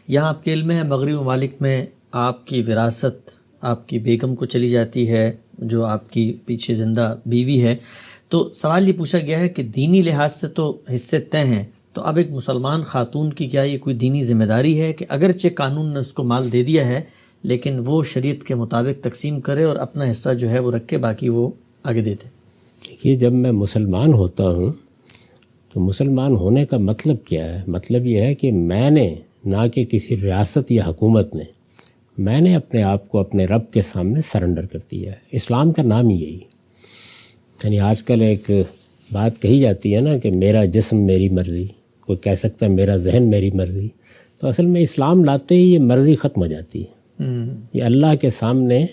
یہاں آپ کے علم ہے مغربی ممالک میں آپ کی وراثت آپ کی بیگم کو چلی جاتی ہے جو آپ کی پیچھے زندہ بیوی ہے، تو سوال یہ پوچھا گیا ہے کہ دینی لحاظ سے تو حصے طے ہیں، تو اب ایک مسلمان خاتون کی کیا یہ کوئی دینی ذمہ داری ہے کہ اگرچہ قانون نے اس کو مال دے دیا ہے لیکن وہ شریعت کے مطابق تقسیم کرے اور اپنا حصہ جو ہے وہ رکھ کے باقی وہ آگے دے دے؟ دیکھیے، جب میں مسلمان ہوتا ہوں تو مسلمان ہونے کا مطلب کیا ہے؟ مطلب یہ ہے کہ میں نے، نہ کہ کسی ریاست یا حکومت نے، میں نے اپنے آپ کو اپنے رب کے سامنے سرنڈر کر دیا ہے۔ اسلام کا نام ہی یہی، یعنی آج کل ایک بات کہی جاتی ہے نا کہ میرا جسم میری مرضی، کوئی کہہ سکتا ہے میرا ذہن میری مرضی، تو اصل میں اسلام لاتے ہی یہ مرضی ختم ہو جاتی ہے، یہ اللہ کے سامنے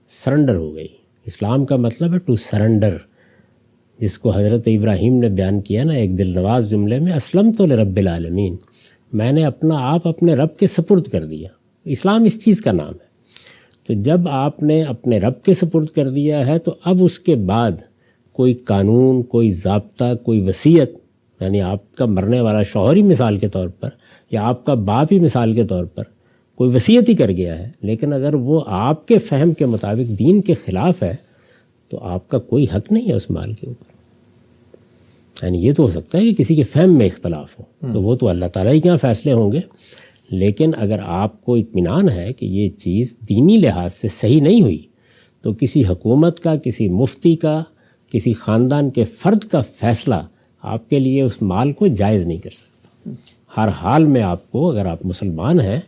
سرنڈر ہو گئی۔ اسلام کا مطلب ہے ٹو سرنڈر، جس کو حضرت ابراہیم نے بیان کیا نا ایک دل نواز جملے میں، اسلمت لرب العالمین، میں نے اپنا آپ اپنے رب کے سپرد کر دیا۔ اسلام اس چیز کا نام ہے۔ تو جب آپ نے اپنے رب کے سپرد کر دیا ہے تو اب اس کے بعد کوئی قانون، کوئی ضابطہ، کوئی وصیت، یعنی آپ کا مرنے والا شوہر ہی مثال کے طور پر یا آپ کا باپ ہی مثال کے طور پر کوئی وصیت ہی کر گیا ہے، لیکن اگر وہ آپ کے فہم کے مطابق دین کے خلاف ہے تو آپ کا کوئی حق نہیں ہے اس مال کے اوپر۔ یعنی یہ تو ہو سکتا ہے کہ کسی کے فہم میں اختلاف ہو، تو وہ تو اللہ تعالیٰ ہی کے یہاں فیصلے ہوں گے، لیکن اگر آپ کو اطمینان ہے کہ یہ چیز دینی لحاظ سے صحیح نہیں ہوئی تو کسی حکومت کا، کسی مفتی کا، کسی خاندان کے فرد کا فیصلہ آپ کے لیے اس مال کو جائز نہیں کر سکتا۔ ہر حال میں آپ کو، اگر آپ مسلمان ہیں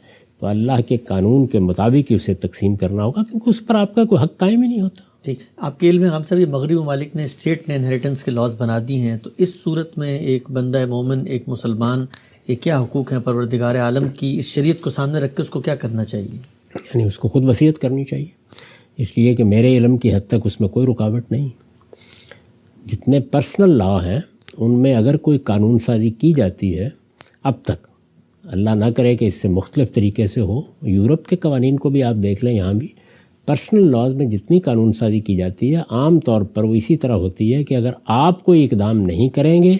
تو اللہ کے قانون کے مطابق ہی اسے تقسیم کرنا ہوگا، کیونکہ اس پر آپ کا کوئی حق قائم ہی نہیں ہوتا۔ ٹھیک، آپ کے علم میں ہم سب یہ مغربی ممالک نے اسٹیٹ نے انہیریٹنس کے لاز بنا دی ہیں، تو اس صورت میں ایک بندہ مومن، ایک مسلمان، یہ کیا حقوق ہیں پروردگار عالم کی، اس شریعت کو سامنے رکھ کے اس کو کیا کرنا چاہیے؟ یعنی اس کو خود وصیت کرنی چاہیے، اس لیے کہ میرے علم کی حد تک اس میں کوئی رکاوٹ نہیں۔ جتنے پرسنل لا ہیں ان میں اگر کوئی قانون سازی کی جاتی ہے، اب تک اللہ نہ کرے کہ اس سے مختلف طریقے سے ہو، یورپ کے قوانین کو بھی آپ دیکھ لیں، یہاں بھی پرسنل لاز میں جتنی قانون سازی کی جاتی ہے عام طور پر وہ اسی طرح ہوتی ہے کہ اگر آپ کوئی اقدام نہیں کریں گے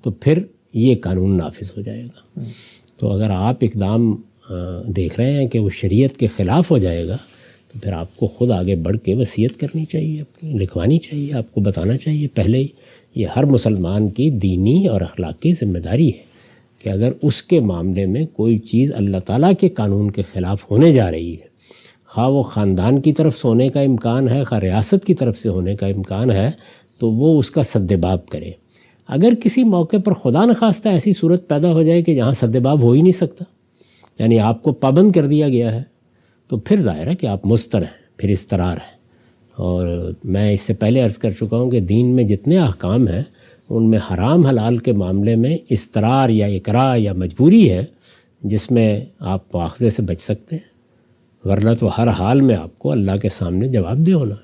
تو پھر یہ قانون نافذ ہو جائے گا۔ تو اگر آپ اقدام دیکھ رہے ہیں کہ وہ شریعت کے خلاف ہو جائے گا تو پھر آپ کو خود آگے بڑھ کے وصیت کرنی چاہیے، اپنی لکھوانی چاہیے، آپ کو بتانا چاہیے پہلے ہی۔ یہ ہر مسلمان کی دینی اور اخلاقی ذمہ داری ہے کہ اگر اس کے معاملے میں کوئی چیز اللہ تعالیٰ کے قانون کے خلاف ہونے جا رہی ہے، خواہ وہ خاندان کی طرف سے ہونے کا امکان ہے، خواہ ریاست کی طرف سے ہونے کا امکان ہے، تو وہ اس کا سدباب کرے۔ اگر کسی موقع پر خدا نخواستہ ایسی صورت پیدا ہو جائے کہ جہاں سدباب ہو ہی نہیں سکتا، یعنی آپ کو پابند کر دیا گیا ہے، تو پھر ظاہر ہے کہ آپ مضطر ہیں، پھر اضطرار ہے۔ اور میں اس سے پہلے عرض کر چکا ہوں کہ دین میں جتنے احکام ہیں ان میں حرام حلال کے معاملے میں اضطرار یا اکراہ یا مجبوری ہے جس میں آپ مواخذے سے بچ سکتے ہیں، ورنہ تو ہر حال میں آپ کو اللہ کے سامنے جواب دہ ہونا ہے۔